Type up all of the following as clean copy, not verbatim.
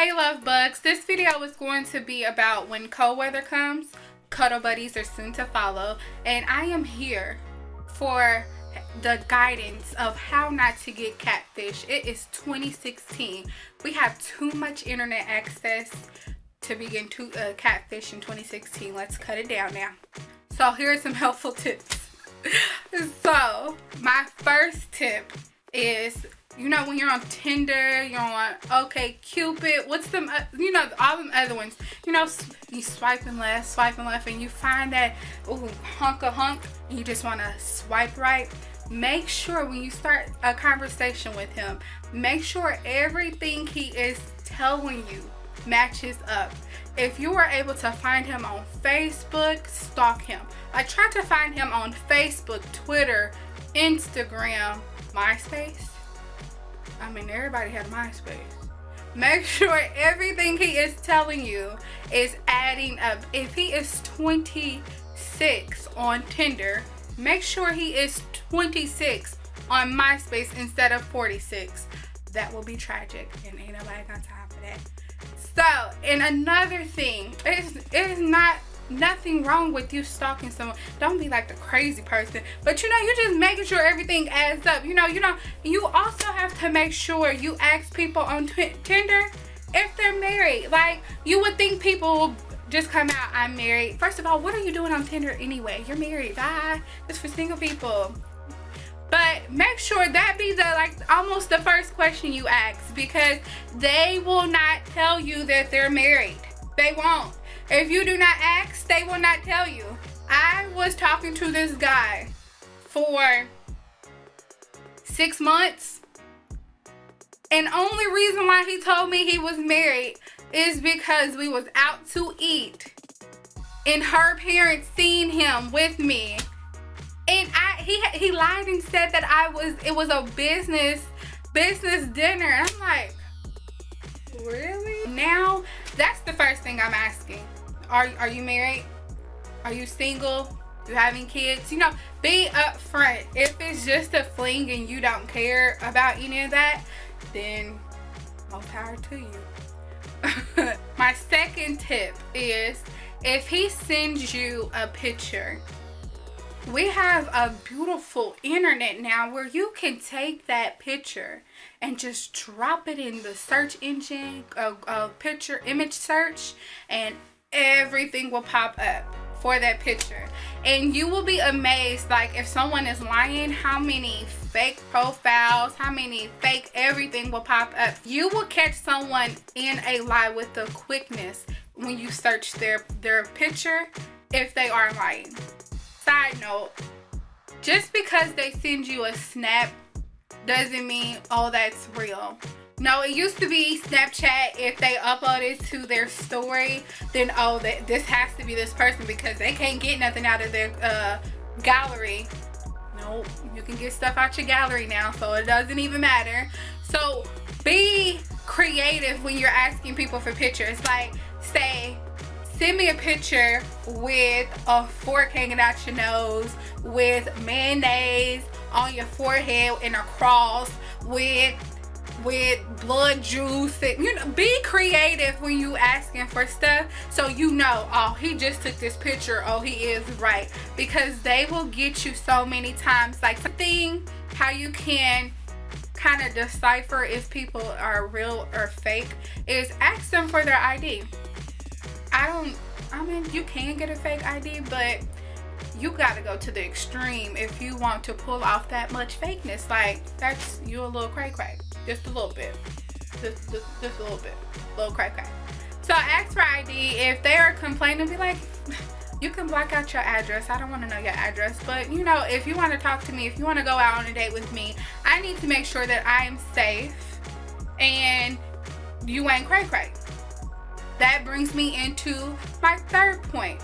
Hey love bugs, this video is going to be about when cold weather comes, cuddle buddies are soon to follow, and I am here for the guidance of how not to get catfish. It is 2016. We have too much internet access to begin to catfish in 2016. Let's cut it down now. So here are some helpful tips. So my first tip is, you know, when you're on Tinder, you're on OK Cupid, what's them, you know, all them other ones, you know, you swiping left, and you find that, ooh, hunk of hunk, and you just want to swipe right. Make sure when you start a conversation with him, make sure everything he is telling you matches up. If you are able to find him on Facebook, stalk him. I tried to find him on Facebook, Twitter, Instagram, MySpace. I mean, everybody had MySpace. Make sure everything he is telling you is adding up. If he is 26 on Tinder, make sure he is 26 on MySpace instead of 46. That will be tragic, and ain't nobody got time for that. So, and another thing, it is not nothing wrong with you stalking someone. Don't be like the crazy person, but you know, you're just making sure everything adds up. You know, you also have to make sure you ask people on Tinder if they're married. Like, you would think people will just come out, I'm married. First of all, what are you doing on Tinder anyway? You're married. Bye. It's for single people. But make sure that be the, like, almost the first question you ask, because they will not tell you that they're married. They won't. If you do not ask, they will not tell you. I was talking to this guy for 6 months, and only reason why he told me he was married is because we was out to eat and her parents seen him with me, and he lied and said that it was a business dinner. I'm like, really? Now that's the first thing I'm asking. Are you married? Are you single? You having kids? You know, be upfront. If it's just a fling and you don't care about any of that, then more power to you. My second tip is, if he sends you a picture, we have a beautiful internet now where you can take that picture and just drop it in the search engine, picture image search, and everything will pop up for that picture. And you will be amazed, like, if someone is lying, how many fake profiles, how many fake everything will pop up. You will catch someone in a lie with the quickness when you search their picture, if they are lying. Side note, just because they send you a snap doesn't mean, oh, that's real. No, it used to be Snapchat, if they upload it to their story, then, oh, this has to be this person because they can't get nothing out of their gallery. Nope, you can get stuff out your gallery now, so it doesn't even matter. So be creative when you're asking people for pictures. Like, say, send me a picture with a fork hanging out your nose, with mayonnaise on your forehead in a cross, with blood juice, and, you know, be creative when you asking for stuff, so you know, oh, he just took this picture, oh, he is right, because they will get you so many times. Like, something how you can kind of decipher if people are real or fake is ask them for their ID. I mean, you can get a fake ID, but you gotta go to the extreme if you want to pull off that much fakeness. Like, that's, you a little cray-cray. Just a little bit. Just a little bit. A little cray-cray. So ask for ID. If they are complaining, be like, you can block out your address. I don't want to know your address. But, you know, if you want to talk to me, if you want to go out on a date with me, I need to make sure that I am safe and you ain't cray-cray. That brings me into my third point.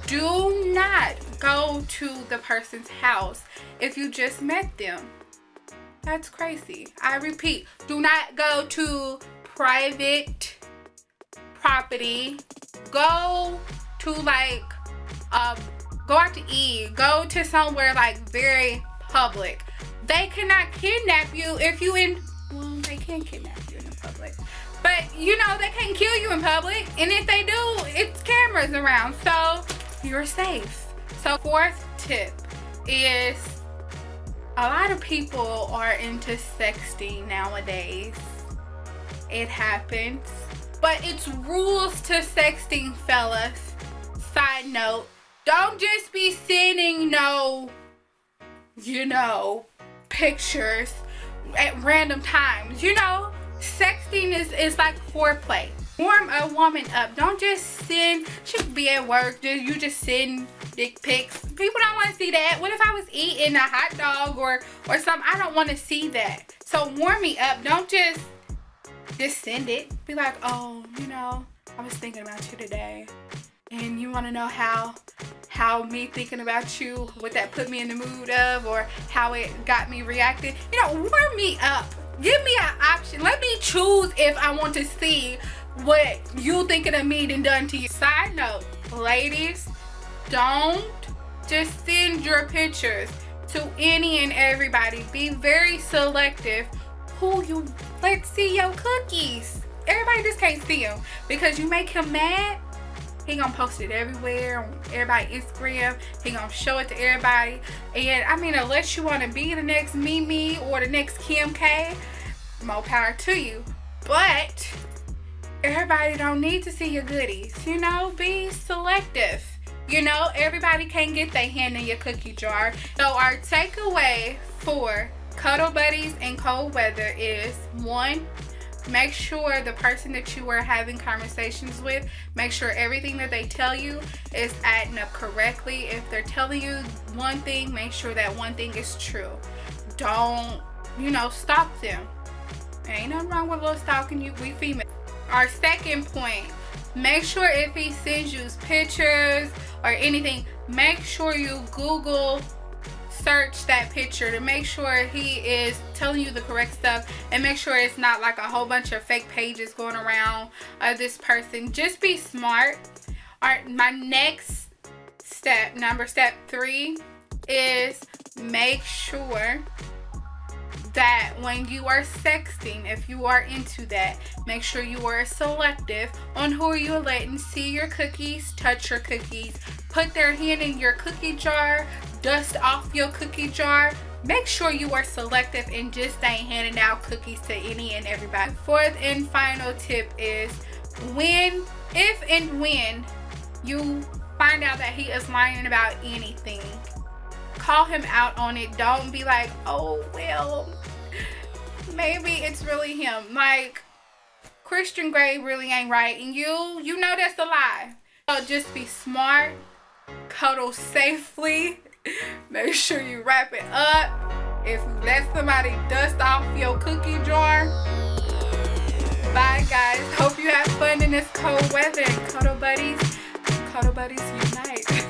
Do not go to the person's house if you just met them. That's crazy. I repeat, do not go to private property. Go to, like, go out to eat. Go to somewhere, like, very public. They cannot kidnap you if you in, well, they can kidnap you in the public, But you know, they can't kill you in public, and if they do, it's cameras around, so you're safe. So fourth tip is, a lot of people are into sexting nowadays. It happens, but it's rules to sexting, fellas. Side note, don't just be sending no, you know, pictures at random times. You know, sexting is like foreplay. Warm a woman up. Don't just send, she could be at work, you just send dick pics. People don't want to see that. What if I was eating a hot dog or something? I don't want to see that. So warm me up. Don't just send it. Be like, oh, you know, I was thinking about you today, and you want to know how me thinking about you, what that put me in the mood of, or how it got me reacting. You know, warm me up. Give me an option. Let me choose if I want to see what you thinking of me and done to you. Side note, ladies, don't just send your pictures to any and everybody. Be very selective who you let see your cookies. Everybody just can't see them, because you make him mad, he gonna post it everywhere, on everybody's Instagram. He gonna show it to everybody. And I mean, unless you want to be the next Mimi or the next Kim K, more power to you. But everybody don't need to see your goodies. You know, be selective. You know, everybody can't get their hand in your cookie jar. So our takeaway for cuddle buddies in cold weather is, 1, make sure the person that you are having conversations with, make sure everything that they tell you is adding up correctly. If they're telling you one thing, make sure that one thing is true. Don't, you know, stalk them. Ain't nothing wrong with a little stalking. We female. Our second point, make sure if he sends you pictures or anything, make sure you Google search that picture to make sure he is telling you the correct stuff, and make sure it's not like a whole bunch of fake pages going around of this person. Just be smart. Alright, my next step, step 3, is make sure that when you are sexting, if you are into that, make sure you are selective on who you're letting see your cookies, touch your cookies, put their hand in your cookie jar, dust off your cookie jar. Make sure you are selective and just ain't handing out cookies to any and everybody. Fourth and final tip is, if and when you find out that he is lying about anything, call him out on it. Don't be like, oh, well, maybe it's really him. Like, Christian Grey really ain't right, and you know that's a lie. So just be smart, cuddle safely, make sure you wrap it up. If you let somebody dust off your cookie jar, bye guys. Hope you have fun in this cold weather. Cuddle buddies unite.